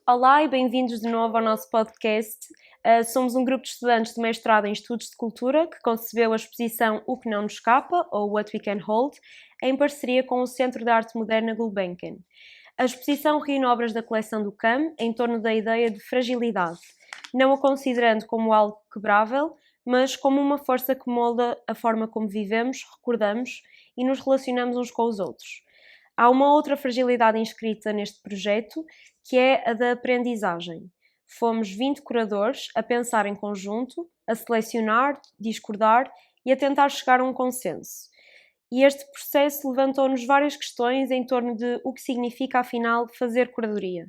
Olá e bem-vindos de novo ao nosso podcast. Somos um grupo de estudantes de mestrado em Estudos de Cultura que concebeu a exposição O que não nos escapa, ou What We Can Hold, em parceria com o Centro de Arte Moderna Gulbenkian. A exposição reúne obras da coleção do CAM em torno da ideia de fragilidade, não a considerando como algo quebrável, mas como uma força que molda a forma como vivemos, recordamos e nos relacionamos uns com os outros. Há uma outra fragilidade inscrita neste projeto, que é a da aprendizagem. Fomos 20 curadores a pensar em conjunto, a selecionar, discordar e a tentar chegar a um consenso. E este processo levantou-nos várias questões em torno de o que significa, afinal, fazer curadoria.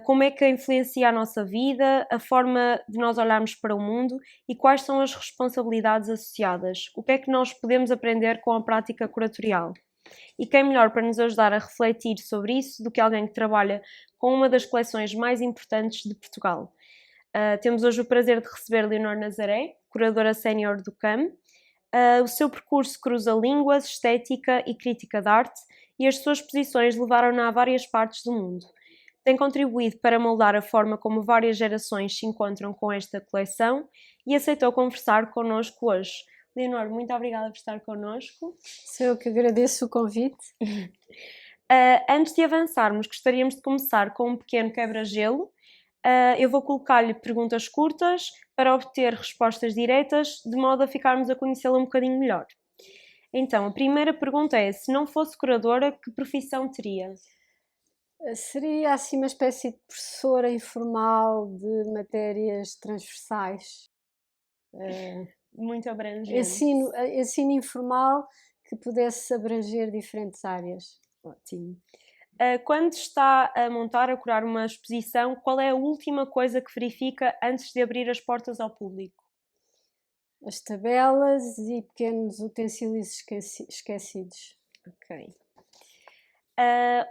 Como é que influencia a nossa vida, a forma de nós olharmos para o mundo e quais são as responsabilidades associadas. O que é que nós podemos aprender com a prática curatorial? E quem melhor para nos ajudar a refletir sobre isso do que alguém que trabalha com uma das coleções mais importantes de Portugal. Temos hoje o prazer de receber Leonor Nazaré, curadora sénior do CAM. O seu percurso cruza línguas, estética e crítica de arte e as suas exposições levaram-na a várias partes do mundo. Tem contribuído para moldar a forma como várias gerações se encontram com esta coleção e aceitou conversar connosco hoje. Leonor, muito obrigada por estar connosco. Sou eu que agradeço o convite. Antes de avançarmos, gostaríamos de começar com um pequeno quebra-gelo. Eu vou colocar-lhe perguntas curtas para obter respostas diretas, de modo a ficarmos a conhecê-la um bocadinho melhor. Então, a primeira pergunta é: se não fosse curadora, que profissão teria? Seria assim uma espécie de professora informal de matérias transversais. Muito abrangente. Ensino informal que pudesse abranger diferentes áreas. Ótimo. Quando está a montar, a curar uma exposição, qual é a última coisa que verifica antes de abrir as portas ao público? As tabelas e pequenos utensílios esquecidos. Ok.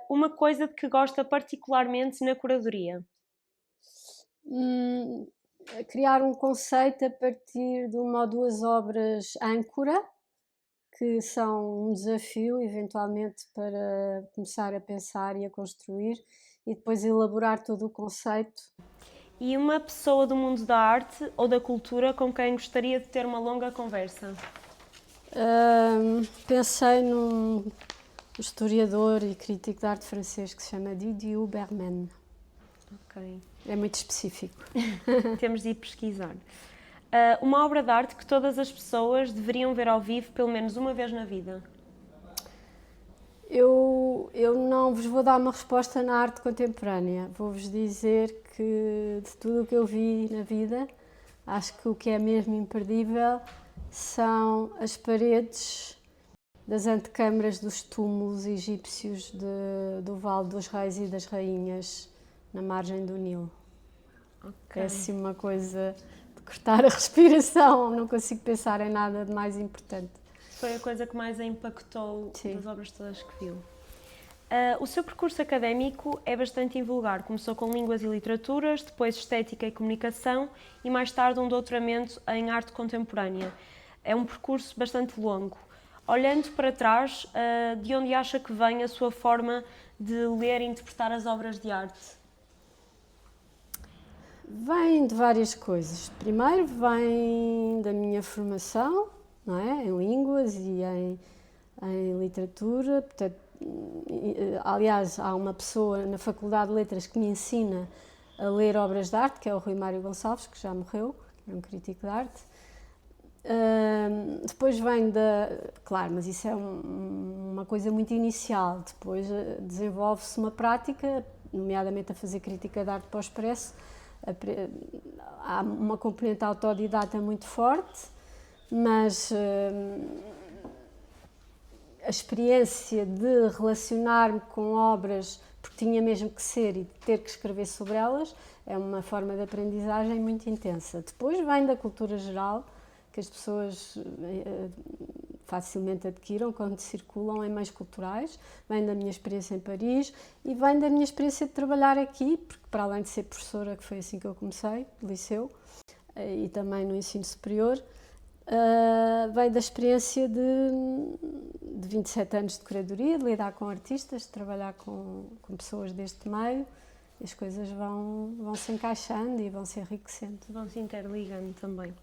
Uma coisa de que gosta particularmente na curadoria? Criar um conceito a partir de uma ou duas obras âncora, que são um desafio, eventualmente, para começar a pensar e a construir, e depois elaborar todo o conceito. E uma pessoa do mundo da arte ou da cultura com quem gostaria de ter uma longa conversa? Pensei num historiador e crítico de arte francês que se chama Didier Berman. Ok. É muito específico. Temos de ir pesquisar. Uma obra de arte que todas as pessoas deveriam ver ao vivo pelo menos uma vez na vida? Eu não vos vou dar uma resposta na arte contemporânea. Vou-vos dizer que de tudo o que eu vi na vida, acho que o que é mesmo imperdível são as paredes das antecâmaras dos túmulos egípcios do Vale dos Reis e das Rainhas, na margem do Nilo. Okay. É assim uma coisa de cortar a respiração, não consigo pensar em nada de mais importante. Foi a coisa que mais a impactou das obras todas que viu. O seu percurso académico é bastante invulgar. Começou com Línguas e Literaturas, depois Estética e Comunicação e mais tarde um doutoramento em Arte Contemporânea. É um percurso bastante longo. Olhando para trás, de onde acha que vem a sua forma de ler e interpretar as obras de arte? Vem de várias coisas. Primeiro vem da minha formação, não é? Em línguas e em literatura. Portanto, aliás, há uma pessoa na Faculdade de Letras que me ensina a ler obras de arte, que é o Rui Mário Gonçalves, que já morreu, que é um crítico de arte. Depois vem claro, mas isso é uma coisa muito inicial. Depois desenvolve-se uma prática, nomeadamente a fazer crítica de arte para o Expresso. Há uma componente autodidata muito forte, mas a experiência de relacionar-me com obras, porque tinha mesmo que ser, e de ter que escrever sobre elas, é uma forma de aprendizagem muito intensa. Depois vem da cultura geral, que as pessoas facilmente adquiram quando circulam em meios culturais, vem da minha experiência em Paris e vem da minha experiência de trabalhar aqui, porque para além de ser professora, que foi assim que eu comecei, no liceu, e também no ensino superior, vem da experiência de 27 anos de curadoria, de lidar com artistas, de trabalhar com pessoas deste meio as coisas vão se encaixando e vão se enriquecendo. Vão se interligando também.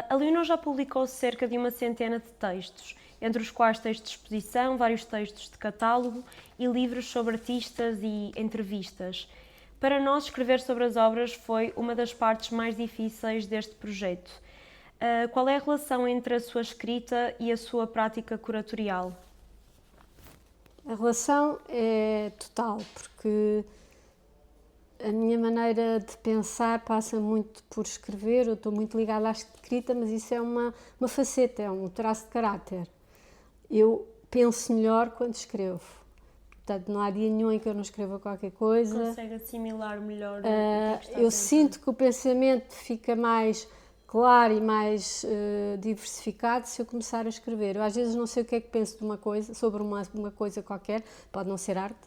A Leonor já publicou cerca de uma centena de textos, entre os quais textos de exposição, vários textos de catálogo e livros sobre artistas e entrevistas. Para nós, escrever sobre as obras foi uma das partes mais difíceis deste projeto. Qual é a relação entre a sua escrita e a sua prática curatorial? A relação é total, porque a minha maneira de pensar passa muito por escrever. Eu estou muito ligada à escrita, mas isso é uma faceta, é um traço de caráter. Eu penso melhor quando escrevo. Portanto, não há dia nenhum em que eu não escreva qualquer coisa. Consegue assimilar melhor o que é que está a Eu pensar? sinto que o pensamento fica mais claro e mais diversificado se eu começar a escrever. Eu às vezes não sei o que é que penso de uma coisa, sobre uma coisa qualquer, pode não ser arte,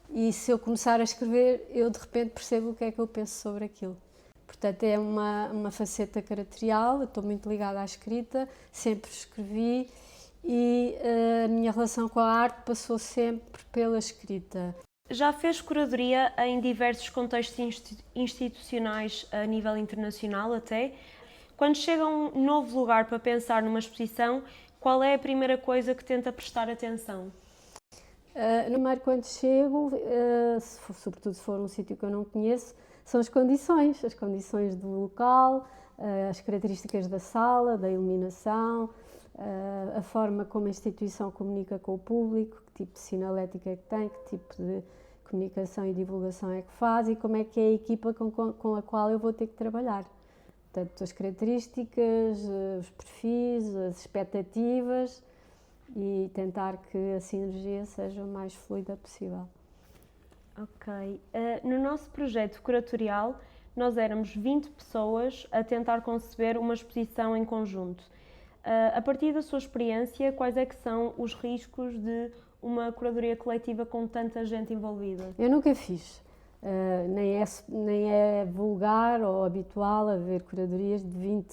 e se eu começar a escrever, eu de repente percebo o que é que eu penso sobre aquilo. Portanto, é uma faceta caratorial. Eu estou muito ligada à escrita, sempre escrevi, e a minha relação com a arte passou sempre pela escrita. Já fez curadoria em diversos contextos institucionais a nível internacional até. Quando chega a um novo lugar para pensar numa exposição, qual é a primeira coisa que tenta prestar atenção? Primeiro, quando chego, sobretudo se for um sítio que eu não conheço, são as condições do local, as características da sala, da iluminação, a forma como a instituição comunica com o público, que tipo de sinalética é que tem, que tipo de comunicação e divulgação é que faz e como é que é a equipa com a qual eu vou ter que trabalhar. Portanto, as características, os perfis, as expectativas, e tentar que a sinergia seja o mais fluida possível. Ok. No nosso projeto curatorial, nós éramos 20 pessoas a tentar conceber uma exposição em conjunto. A partir da sua experiência, quais é que são os riscos de uma curadoria coletiva com tanta gente envolvida? Eu nunca fiz. Nem é vulgar ou habitual haver curadorias de 20.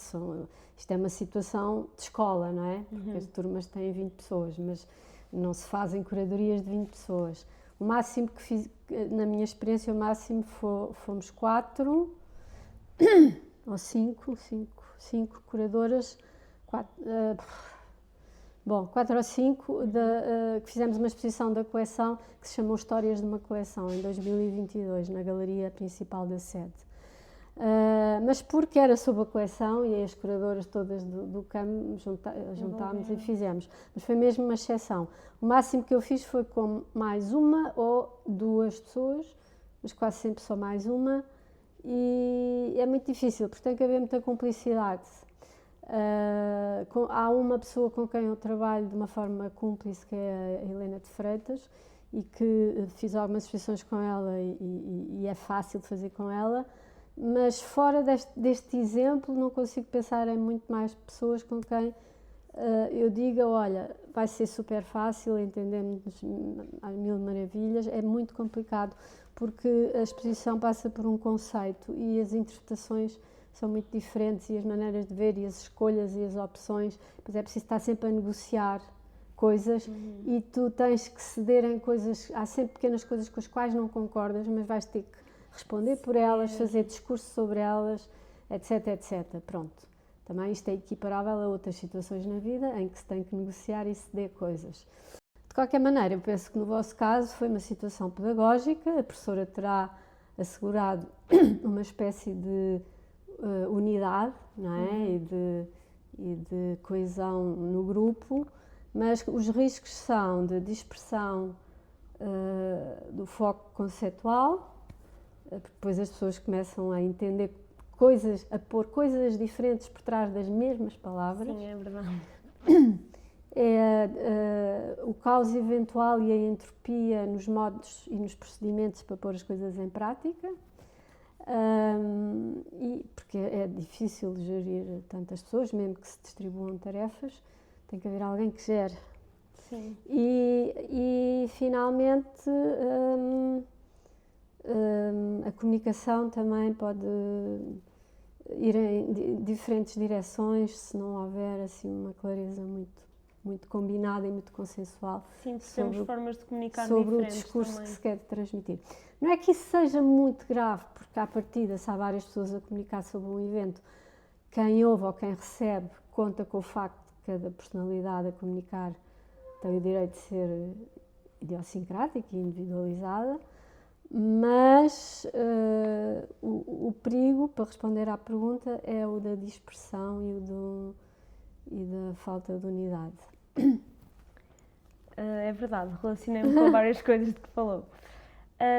Isto é uma situação de escola, não é? Porque as turmas têm 20 pessoas, mas não se fazem curadorias de 20 pessoas. O máximo que fiz, na minha experiência, o máximo fomos 4 ou 5 curadoras, 4 ou 5, que fizemos uma exposição da coleção que se chamou Histórias de uma Coleção, em 2022, na galeria principal da sede. Mas porque era sobre a coleção e as curadoras todas do CAM juntámos e fizemos. Mas foi mesmo uma exceção. O máximo que eu fiz foi com mais uma ou 2 pessoas, mas quase sempre só mais uma, e é muito difícil, porque tem que haver muita cumplicidade. Há uma pessoa com quem eu trabalho de uma forma cúmplice, que é a Helena de Freitas, e que fiz algumas exposições com ela e é fácil de fazer com ela, mas fora deste exemplo não consigo pensar em muito mais pessoas com quem eu diga, olha, vai ser super fácil, entendemos a mil maravilhas. É muito complicado, porque a exposição passa por um conceito e as interpretações são muito diferentes, e as maneiras de ver e as escolhas e as opções, pois é preciso estar sempre a negociar coisas, e tu tens que ceder em coisas. Há sempre pequenas coisas com as quais não concordas, mas vais ter que responder por elas, fazer discurso sobre elas, etc, etc. Pronto. Também isto é equiparável a outras situações na vida em que se tem que negociar e ceder coisas. De qualquer maneira, eu penso que no vosso caso foi uma situação pedagógica. A professora terá assegurado uma espécie de unidade, não é? E de coesão no grupo, mas os riscos são de dispersão do foco conceptual, porque depois as pessoas começam a entender coisas, a pôr coisas diferentes por trás das mesmas palavras. Sim, é verdade. O caos eventual e a entropia nos modos e nos procedimentos para pôr as coisas em prática. Porque é difícil gerir tantas pessoas, mesmo que se distribuam tarefas, tem que haver alguém que gere. Sim. E finalmente a comunicação também pode ir em diferentes direções se não houver assim uma clareza muito muito combinada e muito consensual. Sim, temos formas de comunicar sobre o diferentes discurso também. que se quer transmitir. Não é que isso seja muito grave, porque à partida, se há várias pessoas a comunicar sobre um evento, quem ouve ou quem recebe conta com o facto de cada personalidade a comunicar tem o direito de ser idiosincrática e individualizada, mas o perigo, para responder à pergunta, é o da dispersão e da falta de unidade. É verdade, relacionei-me com várias coisas de que falou.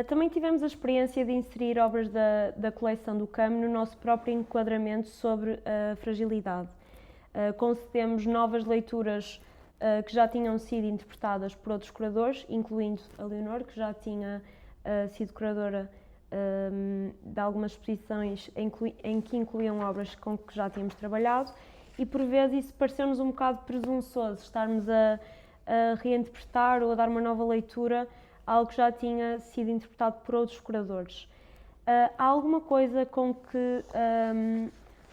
Também tivemos a experiência de inserir obras da coleção do CAM no nosso próprio enquadramento sobre a fragilidade. Concedemos novas leituras que já tinham sido interpretadas por outros curadores, incluindo a Leonor, que já tinha sido curadora de algumas exposições em que incluíam obras com que já tínhamos trabalhado, e por vezes isso pareceu-nos um bocado presunçoso, estarmos a reinterpretar ou a dar uma nova leitura a algo que já tinha sido interpretado por outros curadores. Há alguma coisa com que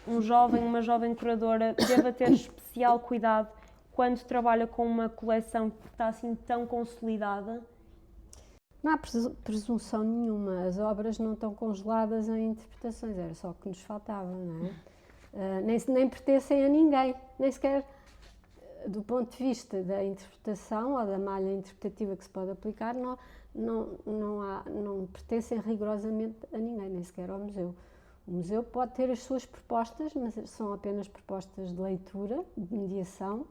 uma jovem curadora deva ter especial cuidado quando trabalha com uma coleção que está assim tão consolidada? Não há presunção nenhuma, as obras não estão congeladas em interpretações, era só o que nos faltava, não é? Nem pertencem a ninguém, nem sequer do ponto de vista da interpretação ou da malha interpretativa que se pode aplicar, não pertencem rigorosamente a ninguém, nem sequer ao museu. O museu pode ter as suas propostas, mas são apenas propostas de leitura, de mediação,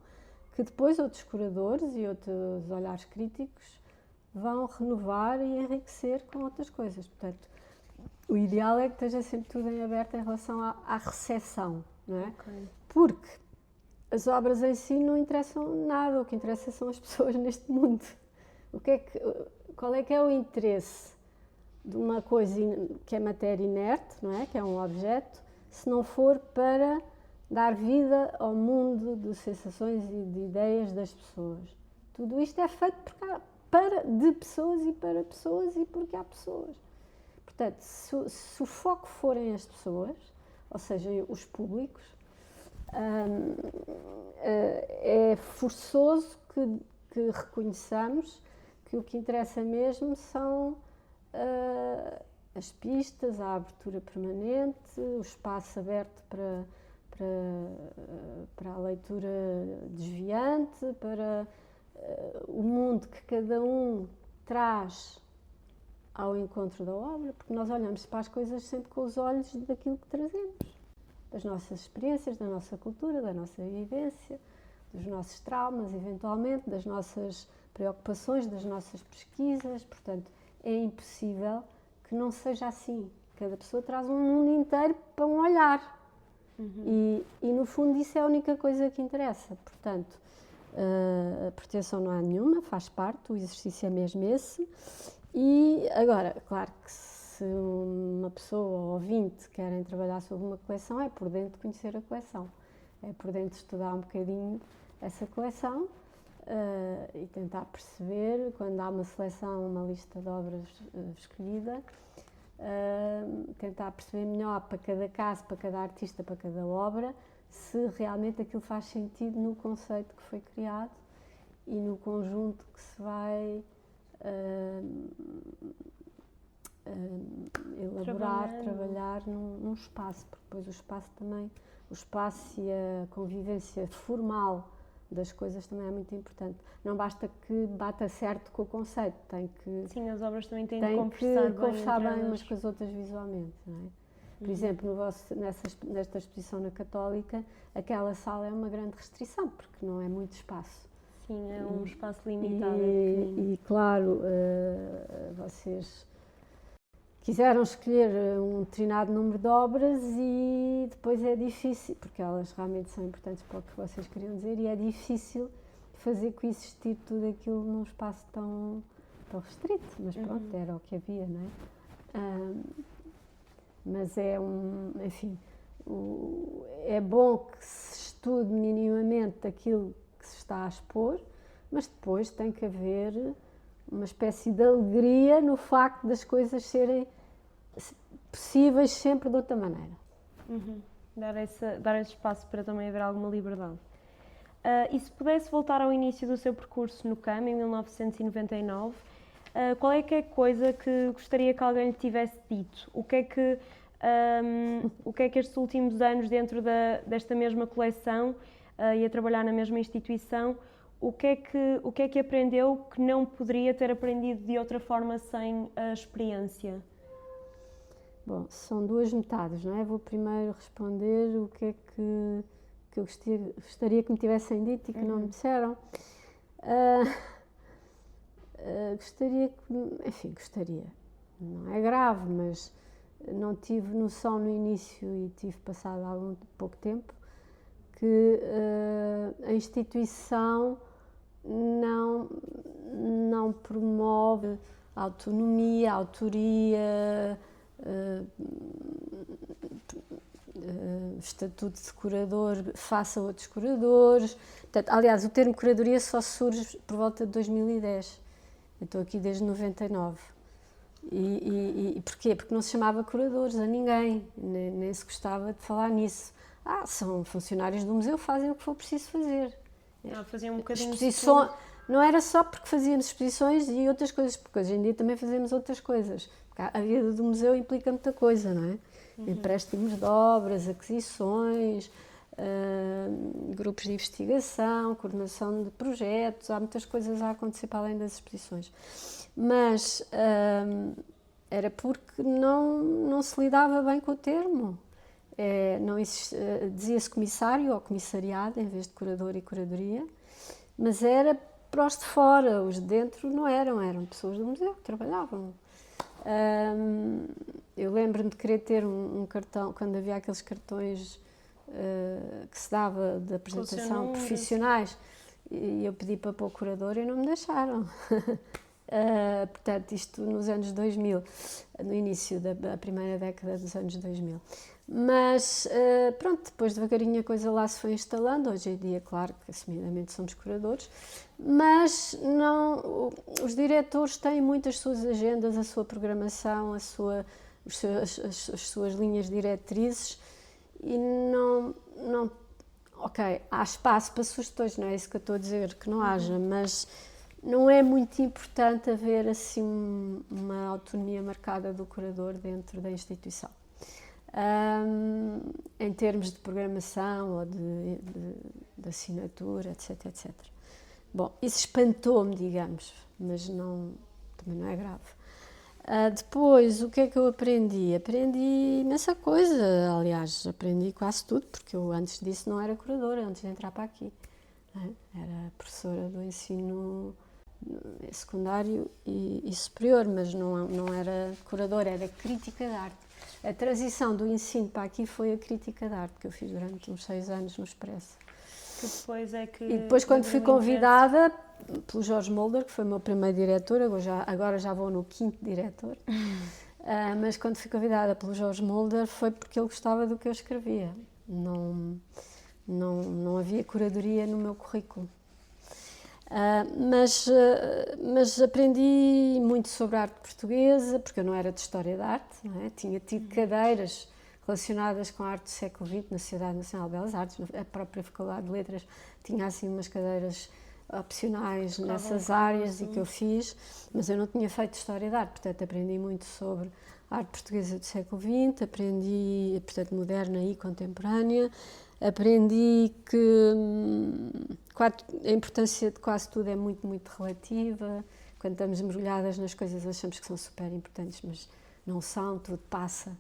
que depois outros curadores e outros olhares críticos vão renovar e enriquecer com outras coisas. Portanto, o ideal é que esteja sempre tudo em aberto em relação à recepção, não é? Okay. Porque as obras em si não interessam nada, o que interessa são as pessoas neste mundo. Qual é que é o interesse de uma coisa que é matéria inerte, não é? Que é um objeto, se não for para dar vida ao mundo de sensações e de ideias das pessoas? Tudo isto é feito de pessoas e porque há pessoas. Portanto, se o foco forem as pessoas, ou seja, os públicos, é forçoso que reconheçamos que o que interessa mesmo são as pistas, a abertura permanente, o espaço aberto para a leitura desviante, para o mundo que cada um traz ao encontro da obra, porque nós olhamos para as coisas sempre com os olhos daquilo que trazemos, das nossas experiências, da nossa cultura, da nossa vivência, dos nossos traumas, eventualmente, das nossas preocupações, das nossas pesquisas. Portanto, é impossível que não seja assim. Cada pessoa traz um mundo inteiro para um olhar. Uhum. E, no fundo, isso é a única coisa que interessa. Portanto, a pretensão não há nenhuma, faz parte, o exercício é mesmo esse. E agora, claro que se uma pessoa ou 20 querem trabalhar sobre uma coleção, é por dentro de conhecer a coleção, é por dentro de estudar um bocadinho essa coleção e tentar perceber, quando há uma seleção, uma lista de obras escolhida, tentar perceber melhor para cada caso, para cada artista, para cada obra, se realmente aquilo faz sentido no conceito que foi criado e no conjunto que se vai elaborar, trabalhar num espaço, porque depois o espaço e a convivência formal das coisas também é muito importante. Não basta que bata certo com o conceito, tem que... Sim, as obras também têm que conversar bem umas com as outras visualmente, não é? Por exemplo, nesta exposição na Católica, aquela sala é uma grande restrição, porque não é muito espaço. Sim, é um espaço limitado. E claro, vocês quiseram escolher um determinado número de obras e depois é difícil, porque elas realmente são importantes para o que vocês queriam dizer, e é difícil fazer coexistir tudo aquilo num espaço tão restrito, mas pronto, era o que havia, não é? Mas enfim, é bom que se estude minimamente aquilo que se está a expor, mas depois tem que haver uma espécie de alegria no facto das coisas serem possíveis sempre de outra maneira. Dar esse espaço para também haver alguma liberdade. E se pudesse voltar ao início do seu percurso no CAM, em 1999, qual é que é a coisa que gostaria que alguém lhe tivesse dito? O que é que estes últimos anos dentro desta mesma coleção e a trabalhar na mesma instituição, o que é que aprendeu que não poderia ter aprendido de outra forma sem a experiência? Bom, são duas metades, não é? Vou primeiro responder o que é que eu gostaria que me tivessem dito e que não me disseram. Gostaria que, enfim, gostaria, não é grave, mas não tive noção no início e tive passado algum pouco tempo que a instituição não promove a autonomia, a autoria, estatuto de curador face a outros curadores. Portanto, aliás, o termo curadoria só surge por volta de 2010. Eu estou aqui desde 99. E porquê? Porque não se chamava curadores a ninguém, nem se gostava de falar nisso. São funcionários do museu, fazem o que for preciso fazer. Faziam um bocadinho exposições. Não era só porque fazíamos exposições e outras coisas, porque hoje em dia também fazemos outras coisas. Porque a vida do museu implica muita coisa, não é? Empréstimos de obras, aquisições, grupos de investigação, coordenação de projetos, há muitas coisas a acontecer para além das exposições. Mas era porque não se lidava bem com o termo. Dizia-se comissário ou comissariado em vez de curador e curadoria, mas era para os de fora, os de dentro não eram pessoas do museu que trabalhavam. Eu lembro-me de querer ter um cartão, quando havia aqueles cartões que se dava de apresentação profissionais, e eu pedi para pôr curador e não me deixaram. Portanto, isto nos anos 2000, no início da primeira década dos anos 2000. Mas, pronto, depois devagarinho a coisa lá se foi instalando. Hoje em dia, claro que assumidamente somos curadores, mas os diretores têm muitas suas agendas, a sua programação, as suas linhas diretrizes e ok, há espaço para sugestões, não é isso que eu estou a dizer, que não haja, mas não é muito importante haver assim uma autonomia marcada do curador dentro da instituição. Em termos de programação ou de assinatura, etc, etc. Bom, isso espantou-me, digamos, mas também não é grave. Depois, o que é que eu aprendi? Aprendi imensa coisa, aliás, aprendi quase tudo, porque eu antes disso não era curadora, antes de entrar para aqui. Era professora do ensino secundário e superior, mas não era curadora, era crítica de arte. A transição do ensino para aqui foi a crítica de arte, que eu fiz durante uns 6 anos no Expresso. E depois, quando fui convidada pelo Jorge Mulder, que foi o meu primeiro diretor, agora já vou no 5º diretor, mas quando fui convidada pelo Jorge Mulder foi porque ele gostava do que eu escrevia. Não havia curadoria no meu currículo. Mas aprendi muito sobre a arte portuguesa, porque eu não era de História da Arte, não é? Tinha tido cadeiras relacionadas com a arte do século XX na Sociedade Nacional de Belas Artes, a própria Faculdade de Letras tinha assim umas cadeiras opcionais nessas áreas e que eu fiz, mas eu não tinha feito História da Arte, portanto aprendi muito sobre a arte portuguesa do século XX, aprendi, portanto, moderna e contemporânea, aprendi que a importância de quase tudo é muito, muito relativa. Quando estamos mergulhadas nas coisas achamos que são super importantes, mas não são, tudo passa,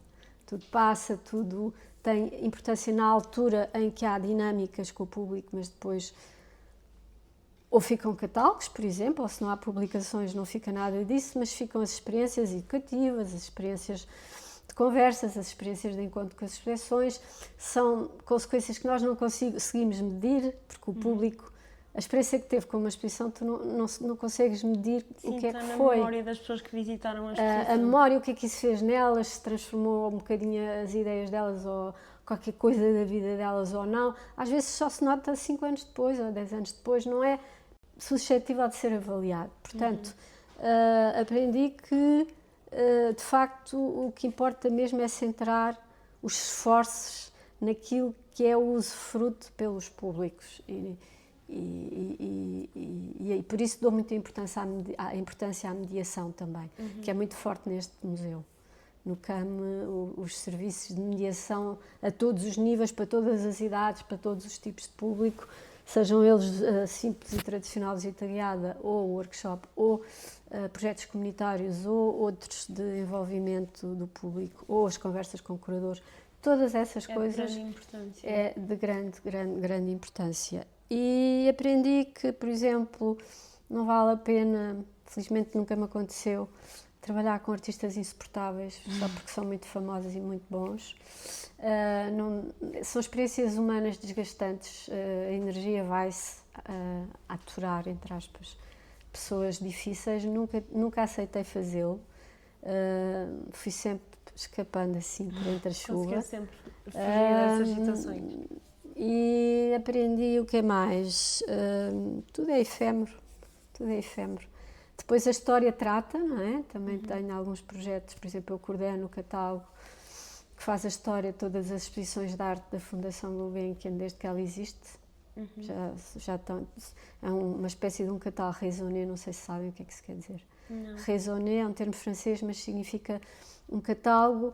tudo tem importância na altura em que há dinâmicas com o público, mas depois ou ficam catálogos, por exemplo, ou se não há publicações não fica nada disso, mas ficam as experiências educativas, as experiências de conversas, as experiências de encontro com as expressões, são consequências que nós não conseguimos medir, porque o público, a experiência que teve com uma exposição, tu não consegues medir. Sim, o que é que foi. A memória das pessoas que visitaram a exposição. A memória, o que é que isso fez nelas, se transformou um bocadinho as ideias delas ou qualquer coisa da vida delas ou não. Às vezes só se nota 5 anos depois ou 10 anos depois, não é suscetível de ser avaliado. Portanto, aprendi que de facto o que importa mesmo é centrar os esforços naquilo que é o usufruto pelos públicos E por isso dou muita importância à mediação também, que é muito forte neste museu. No CAM, os serviços de mediação a todos os níveis, para todas as idades, para todos os tipos de público, sejam eles simples e tradicional visita guiada, ou workshop, ou projetos comunitários, ou outros de envolvimento do público, ou as conversas com curadores, todas essas coisas é de grande importância. E aprendi que, por exemplo, não vale a pena, felizmente nunca me aconteceu, trabalhar com artistas insuportáveis só porque são muito famosos e muito bons. São experiências humanas desgastantes, a energia vai-se a aturar, entre aspas, pessoas difíceis. Nunca aceitei fazê-lo, fui sempre escapando assim por entre a chuva. Conseguia sempre fugir dessas situações. E aprendi o que é mais, tudo é efêmero, tudo é efêmero. Depois a história trata, não é? Também tenho alguns projetos, por exemplo, eu coordeno o catálogo que faz a história de todas as exposições de arte da Fundação Gulbenkian desde que ela existe. Já estão, é uma espécie de um catálogo raisonné, não sei se sabem o que é que isso quer dizer. Raisonné é um termo francês, mas significa um catálogo,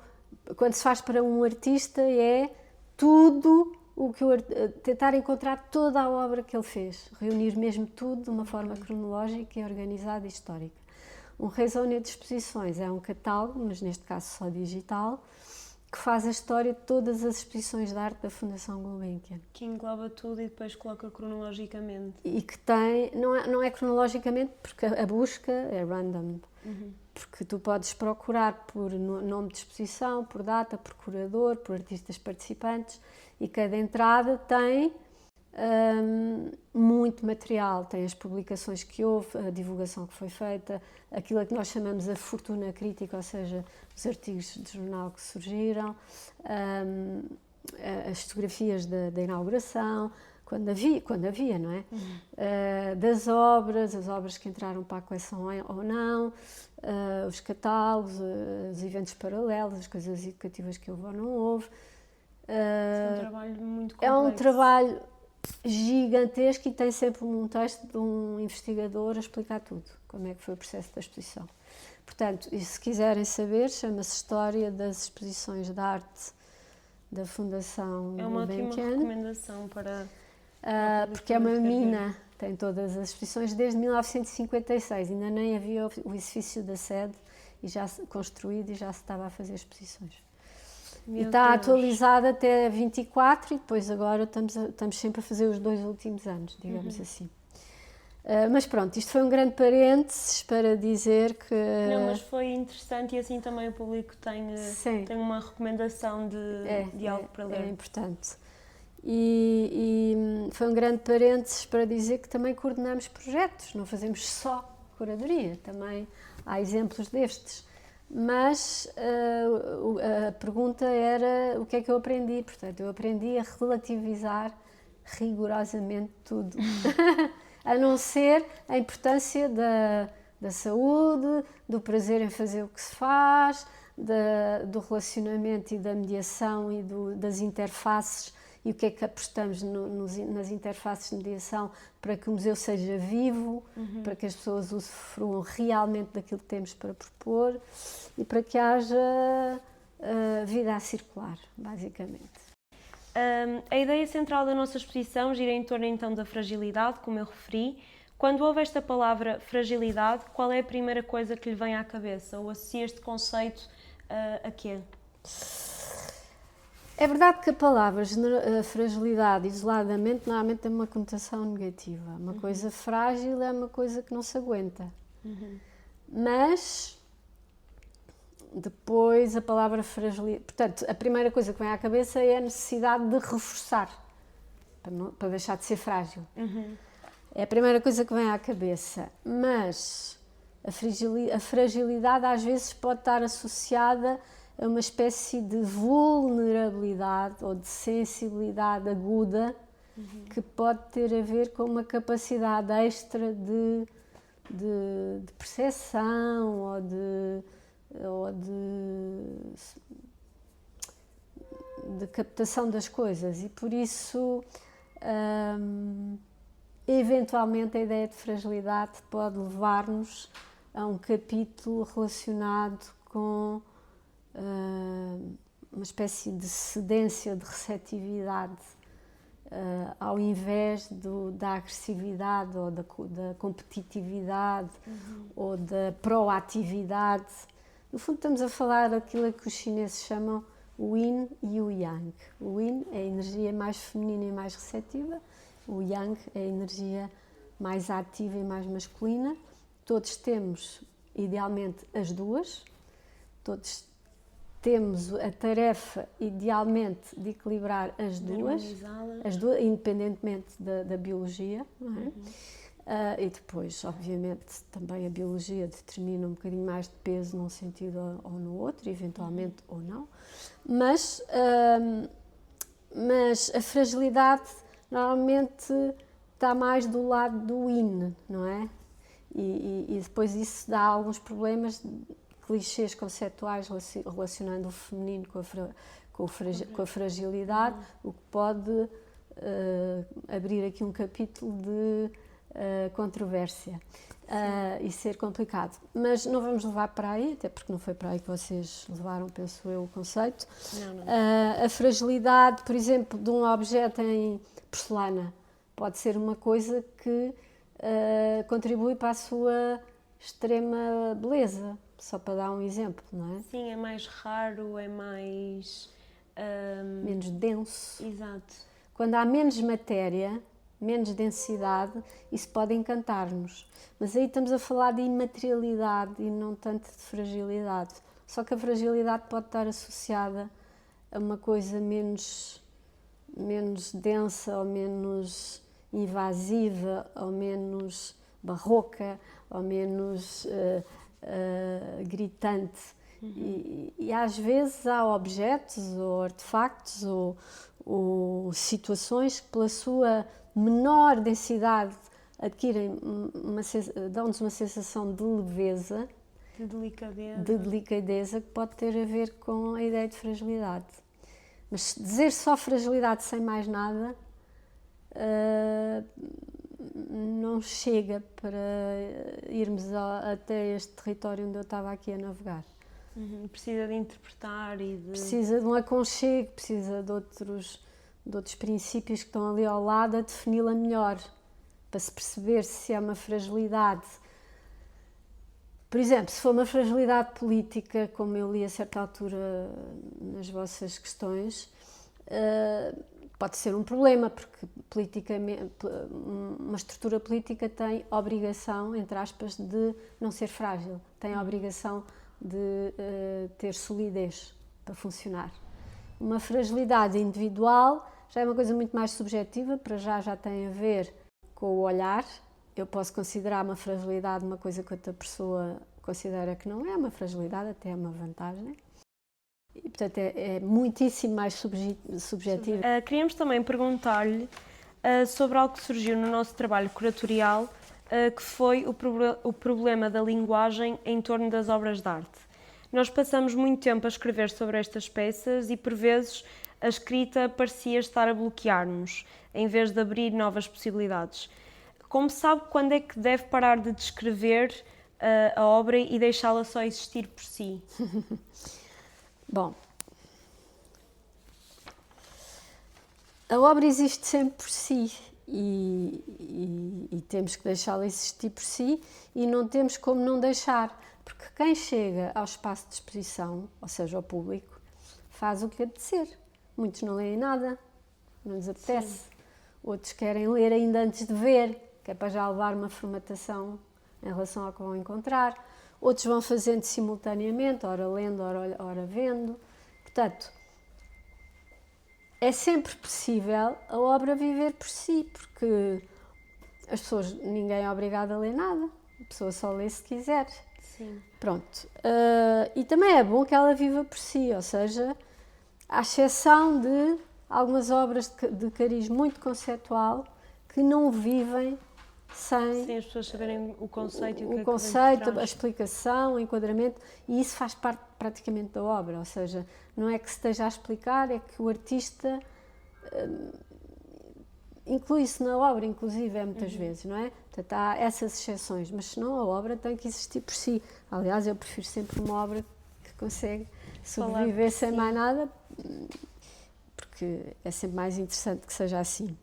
quando se faz para um artista é tudo o que tentar encontrar toda a obra que ele fez, reunir mesmo tudo de uma forma cronológica e organizada e histórica. Um raisonné de exposições é um catálogo, mas neste caso só digital, que faz a história de todas as exposições de arte da Fundação Gulbenkian. Que engloba tudo e depois coloca cronologicamente. E que tem, não é cronologicamente, porque a busca é random. Porque tu podes procurar por nome de exposição, por data, por curador, por artistas participantes, e cada entrada tem muito material, tem as publicações que houve, a divulgação que foi feita, aquilo a que nós chamamos a fortuna crítica, ou seja, os artigos de jornal que surgiram, as fotografias da inauguração, quando havia, não é? Das obras, as obras que entraram para a coleção ou não, os catálogos, os eventos paralelos, as coisas educativas que houve ou não houve. É um trabalho muito complexo. É um trabalho gigantesco e tem sempre um texto de um investigador a explicar tudo, como é que foi o processo da exposição. Portanto, e se quiserem saber, chama-se História das Exposições de Arte da Fundação É uma ótima Gulbenkian. recomendação para porque é uma mina, tem todas as exposições desde 1956, ainda nem havia o edifício da sede e já construído e já se estava a fazer exposições. E está atualizada até 24 e depois agora estamos sempre a fazer os 2 últimos anos, digamos assim. Mas pronto, isto foi um grande parênteses para dizer que... Não, mas foi interessante e assim também o público tem uma recomendação de algo para ler. É importante. E foi um grande parênteses para dizer que também coordenamos projetos, não fazemos só curadoria, também há exemplos destes. Mas a pergunta era o que é que eu aprendi. Portanto, eu aprendi a relativizar rigorosamente tudo, a não ser a importância da saúde, do prazer em fazer o que se faz, do relacionamento e da mediação e das interfaces e o que é que apostamos nas interfaces de mediação para que o museu seja vivo, para que as pessoas usufruam realmente daquilo que temos para propor e para que haja vida a circular, basicamente. A ideia central da nossa exposição gira em torno então da fragilidade, como eu referi. Quando ouve esta palavra fragilidade, qual é a primeira coisa que lhe vem à cabeça? Ou associa este conceito a quê? É verdade que a palavra fragilidade, isoladamente, normalmente tem uma conotação negativa. Uma coisa frágil é uma coisa que não se aguenta. Mas, depois, a palavra fragilidade... Portanto, a primeira coisa que vem à cabeça é a necessidade de reforçar, para deixar de ser frágil. É a primeira coisa que vem à cabeça. Mas a fragilidade, às vezes, pode estar associada a uma espécie de vulnerabilidade ou de sensibilidade aguda que pode ter a ver com uma capacidade extra de percepção ou de captação das coisas e por isso eventualmente a ideia de fragilidade pode levar-nos a um capítulo relacionado com uma espécie de cedência, de receptividade, ao invés da agressividade ou da competitividade ou da proatividade. No fundo, estamos a falar daquilo que os chineses chamam o yin e o yang. O yin é a energia mais feminina e mais receptiva, o yang é a energia mais ativa e mais masculina. Todos temos, idealmente, as duas, todos temos a tarefa, idealmente, de equilibrar as duas, independentemente da biologia, não é? E depois, obviamente, também a biologia determina um bocadinho mais de peso num sentido ou no outro, eventualmente ou não. Mas a fragilidade normalmente está mais do lado do yin, não é? E depois isso dá alguns problemas, clichês conceptuais relacionando o feminino com a fragilidade, o que pode abrir aqui um capítulo de controvérsia e ser complicado. Mas não vamos levar para aí, até porque não foi para aí que vocês levaram, penso eu, o conceito. Não. A fragilidade, por exemplo, de um objeto em porcelana pode ser uma coisa que contribui para a sua extrema beleza, só para dar um exemplo, não é? Sim, é mais raro, é mais... menos denso. Exato. Quando há menos matéria, menos densidade, isso pode encantar-nos. Mas aí estamos a falar de imaterialidade e não tanto de fragilidade. Só que a fragilidade pode estar associada a uma coisa menos densa ou menos invasiva ou menos barroca ou menos gritante. E às vezes há objetos ou artefactos ou situações que, pela sua menor densidade, dão-nos uma sensação de leveza, de delicadeza, que pode ter a ver com a ideia de fragilidade. Mas dizer só fragilidade sem mais nada não chega para irmos até este território onde eu estava aqui a navegar. Precisa de interpretar e de... Precisa de um aconchego, precisa de outros princípios que estão ali ao lado a defini-la melhor, para se perceber se é uma fragilidade. Por exemplo, se for uma fragilidade política, como eu li a certa altura nas vossas questões, pode ser um problema, porque uma estrutura política tem obrigação, entre aspas, de não ser frágil, tem a obrigação de ter solidez para funcionar. Uma fragilidade individual já é uma coisa muito mais subjetiva, para já tem a ver com o olhar. Eu posso considerar uma fragilidade uma coisa que outra pessoa considera que não é uma fragilidade, até é uma vantagem. E, portanto, é muitíssimo mais subjetivo. Queríamos também perguntar-lhe sobre algo que surgiu no nosso trabalho curatorial, que foi o problema da linguagem em torno das obras de arte. Nós passamos muito tempo a escrever sobre estas peças e, por vezes, a escrita parecia estar a bloquear-nos, em vez de abrir novas possibilidades. Como sabe quando é que deve parar de descrever a obra e deixá-la só existir por si? Bom, a obra existe sempre por si e temos que deixá-la existir por si e não temos como não deixar, porque quem chega ao espaço de exposição, ou seja, ao público, faz o que lhe apetecer. Muitos não leem nada, não lhes apetece. Sim. Outros querem ler ainda antes de ver, que é para já levar uma formatação em relação ao que vão encontrar. Outros vão fazendo simultaneamente, ora lendo, ora vendo. Portanto, é sempre possível a obra viver por si, porque ninguém é obrigado a ler nada, a pessoa só lê se quiser. Sim. Pronto. E também é bom que ela viva por si, ou seja, à exceção de algumas obras de cariz muito conceptual que não vivem sem as pessoas saberem o conceito e o conceito, a explicação, o enquadramento, e isso faz parte praticamente da obra, ou seja, não é que se esteja a explicar, é que o artista inclui-se na obra, inclusive, muitas vezes, não é? Portanto, há essas exceções, mas senão a obra tem que existir por si. Aliás, eu prefiro sempre uma obra que consegue sobreviver sem mais nada, porque é sempre mais interessante que seja assim.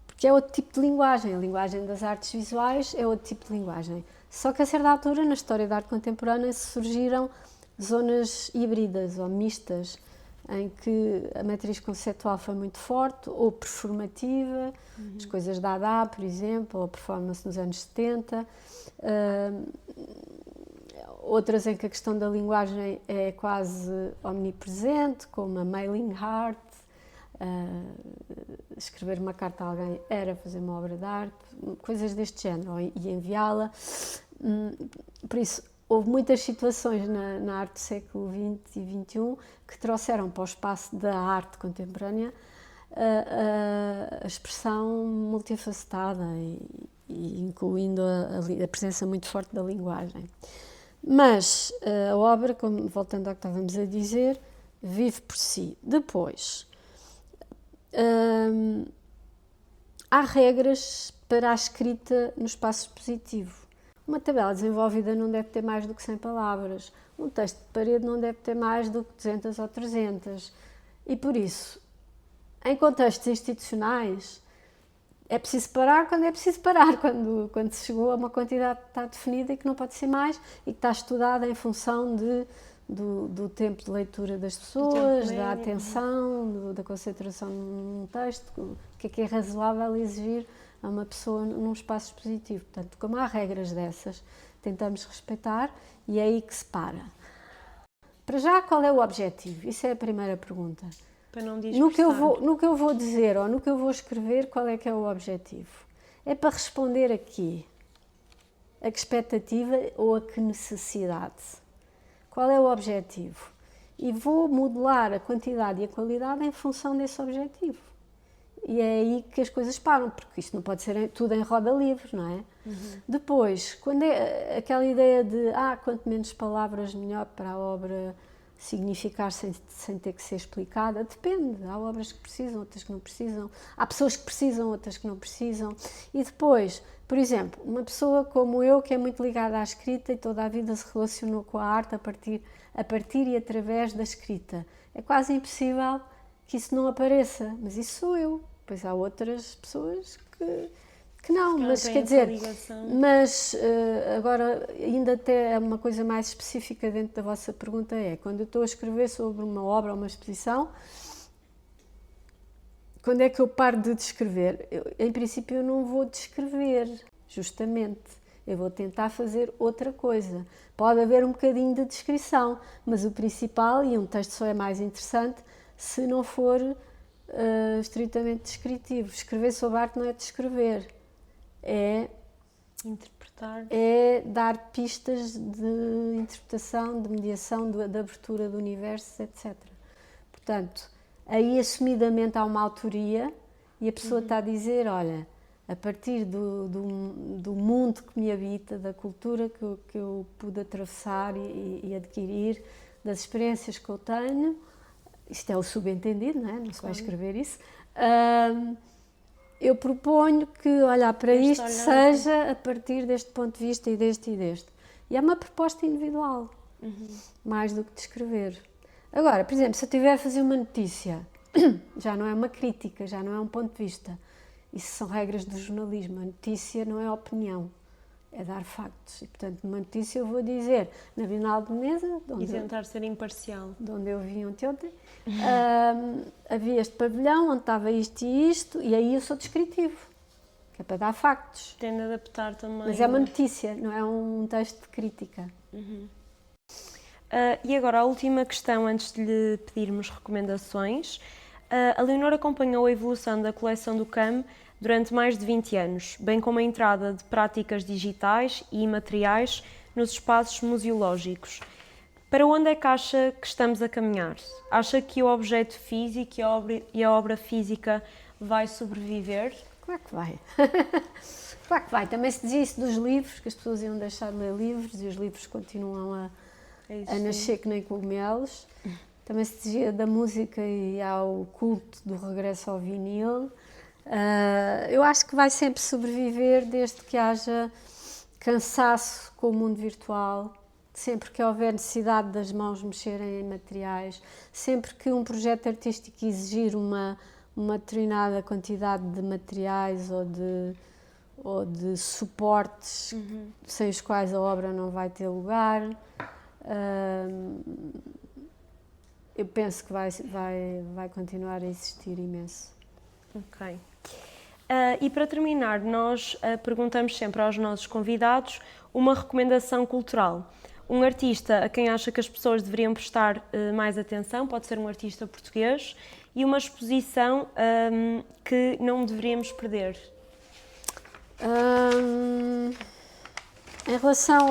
Porque é outro tipo de linguagem, a linguagem das artes visuais é outro tipo de linguagem. Só que a certa altura, na história da arte contemporânea, surgiram zonas híbridas ou mistas, em que a matriz conceptual foi muito forte ou performativa, as coisas da Dada, por exemplo, ou a performance nos anos 70, outras em que a questão da linguagem é quase omnipresente, como a mailing art, escrever uma carta a alguém era fazer uma obra de arte, coisas deste género, e enviá-la. Por isso, houve muitas situações na arte do século XX e XXI que trouxeram para o espaço da arte contemporânea a expressão multifacetada e incluindo a presença muito forte da linguagem. Mas a obra, voltando ao que estávamos a dizer, vive por si. Depois, há regras para a escrita no espaço expositivo. Uma tabela desenvolvida não deve ter mais do que 100 palavras. Um texto de parede não deve ter mais do que 200 ou 300. E por isso, em contextos institucionais, é preciso parar quando é preciso parar, quando se chegou a uma quantidade que está definida e que não pode ser mais e que está estudada em função do tempo de leitura das pessoas, da atenção, da concentração num texto, o que é razoável exigir a uma pessoa num espaço expositivo. Portanto, como há regras dessas, tentamos respeitar e é aí que se para. Para já, qual é o objetivo? Isso é a primeira pergunta. Para não no que eu vou dizer ou no que eu vou escrever, qual é que é o objetivo? É para responder a quê? A que expectativa ou a que necessidade? Qual é o objetivo? E vou modelar a quantidade e a qualidade em função desse objetivo. E é aí que as coisas param, porque isto não pode ser tudo em roda livre, não é? Depois, quando é aquela ideia de quanto menos palavras melhor para a obra significar sem ter que ser explicada, depende. Há obras que precisam, outras que não precisam. Há pessoas que precisam, outras que não precisam. E depois, por exemplo, uma pessoa como eu, que é muito ligada à escrita e toda a vida se relacionou com a arte a partir e através da escrita, é quase impossível que isso não apareça. Mas isso sou eu. Pois há outras pessoas que não, mas quer dizer, mas agora ainda até uma coisa mais específica dentro da vossa pergunta é, quando eu estou a escrever sobre uma obra ou uma exposição, quando é que eu paro de descrever? Em princípio eu não vou descrever, justamente, eu vou tentar fazer outra coisa. Pode haver um bocadinho de descrição, mas o principal, e um texto só é mais interessante, se não for estritamente descritivo. Escrever sobre arte não é descrever, é interpretar, é dar pistas de interpretação, de mediação, de abertura do universo, etc. Portanto, aí assumidamente há uma autoria e a pessoa está a dizer, olha, a partir do mundo que me habita, da cultura que eu pude atravessar e adquirir, das experiências que eu tenho, isto é o subentendido, não é? Não se vai escrever isso, eu proponho que olhar para isto seja a partir deste ponto de vista e deste e deste. E é uma proposta individual, mais do que descrever. Agora, por exemplo, se eu estiver a fazer uma notícia, já não é uma crítica, já não é um ponto de vista. Isso são regras do jornalismo. A notícia não é opinião, é dar factos. E, portanto, numa notícia eu vou dizer, na Bienal de Veneza, e tentar ser imparcial, de onde eu vim ontem, havia este pavilhão onde estava isto e isto, e aí eu sou descritivo, que é para dar factos. Tende a adaptar também. Mas é uma notícia, não é um texto de crítica. E agora a última questão antes de lhe pedirmos recomendações. A Leonor acompanhou a evolução da coleção do CAM durante mais de 20 anos, bem como a entrada de práticas digitais e imateriais nos espaços museológicos. Para onde é que acha que estamos a caminhar? Acha que o objeto físico e a obra física vai sobreviver? Claro que vai. Claro que vai. Também se dizia isso dos livros, que as pessoas iam deixar de ler livros e os livros continuam a nascer que nem cogumelos. Também se dizia da música e ao culto do regresso ao vinil. Eu acho que vai sempre sobreviver desde que haja cansaço com o mundo virtual, sempre que houver necessidade das mãos mexerem em materiais, sempre que um projeto artístico exigir uma determinada quantidade de materiais ou de suportes sem os quais a obra não vai ter lugar. Eu penso que vai continuar a existir imenso. Ok. E para terminar, nós perguntamos sempre aos nossos convidados uma recomendação cultural. Um artista a quem acha que as pessoas deveriam prestar mais atenção, pode ser um artista português, e uma exposição que não deveríamos perder. Em relação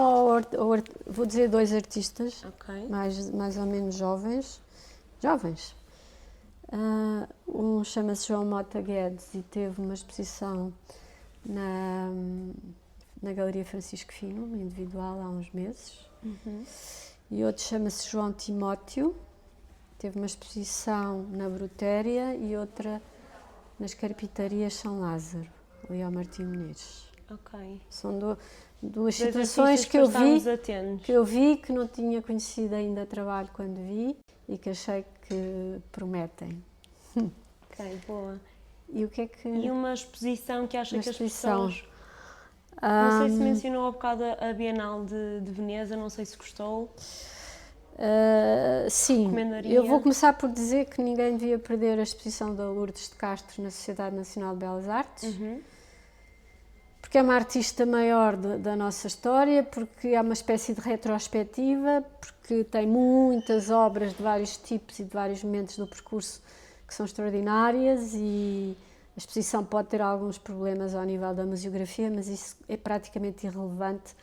vou dizer 2 artistas, Okay. mais ou menos jovens. Um chama-se João Mota Guedes e teve uma exposição na Galeria Francisco Fino, individual, há uns meses. E outro chama-se João Timóteo, teve uma exposição na Brutéria e outra nas Carpintarias São Lázaro, ali ao Martim Menezes. Ok. São duas situações que eu vi que não tinha conhecido ainda trabalho quando vi e que achei que prometem. Ok, boa. E o que é que... E uma exposição que acha que as pessoas... Não Não sei se mencionou há bocado a Bienal de Veneza, não sei se gostou. Sim, eu vou começar por dizer que ninguém devia perder a exposição da Lourdes de Castro na Sociedade Nacional de Belas Artes, porque é uma artista maior da nossa história, porque é uma espécie de retrospectiva, porque tem muitas obras de vários tipos e de vários momentos do percurso que são extraordinárias, e a exposição pode ter alguns problemas ao nível da museografia, mas isso é praticamente irrelevante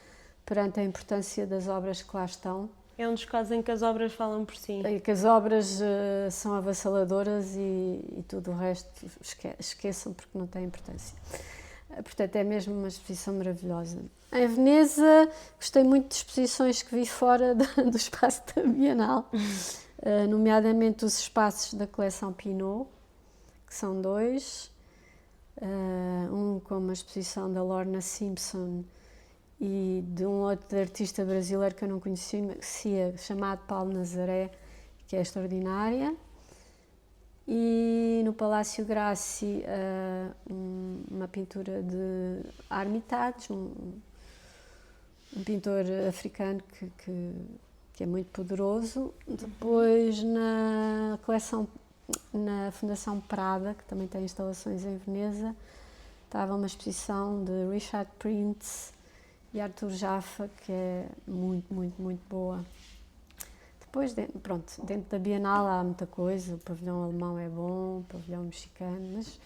perante a importância das obras que lá estão. É um dos casos em que as obras falam por si. E que as obras são avassaladoras e tudo o resto esqueçam, porque não tem importância. Portanto, é mesmo uma exposição maravilhosa. Em Veneza, gostei muito de exposições que vi fora do espaço da Bienal, nomeadamente os espaços da coleção Pinault, que são 2. Um com uma exposição da Lorna Simpson e de um outro artista brasileiro que eu não conhecia, chamado Paulo Nazaré, que é extraordinária. E no Palácio Grassi, uma pintura de Armitage, um pintor africano que é muito poderoso. Depois, na coleção, na Fundação Prada, que também tem instalações em Veneza, estava uma exposição de Richard Prince e Arthur Jaffa, que é muito, muito, muito boa. Depois, dentro da Bienal há muita coisa, o pavilhão alemão é bom, o pavilhão mexicano, mas...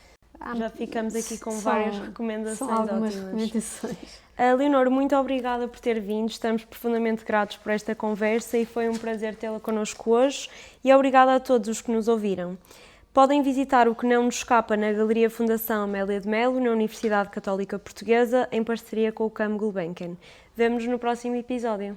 Já ficamos aqui com várias recomendações. São algumas ótimas. recomendações. Leonor, muito obrigada por ter vindo, estamos profundamente gratos por esta conversa e foi um prazer tê-la connosco hoje, e obrigada a todos os que nos ouviram. Podem visitar o Que Não Nos Escapa na Galeria Fundação Amélia de Melo, na Universidade Católica Portuguesa, em parceria com o CAM Gulbenkian. Vemo-nos no próximo episódio.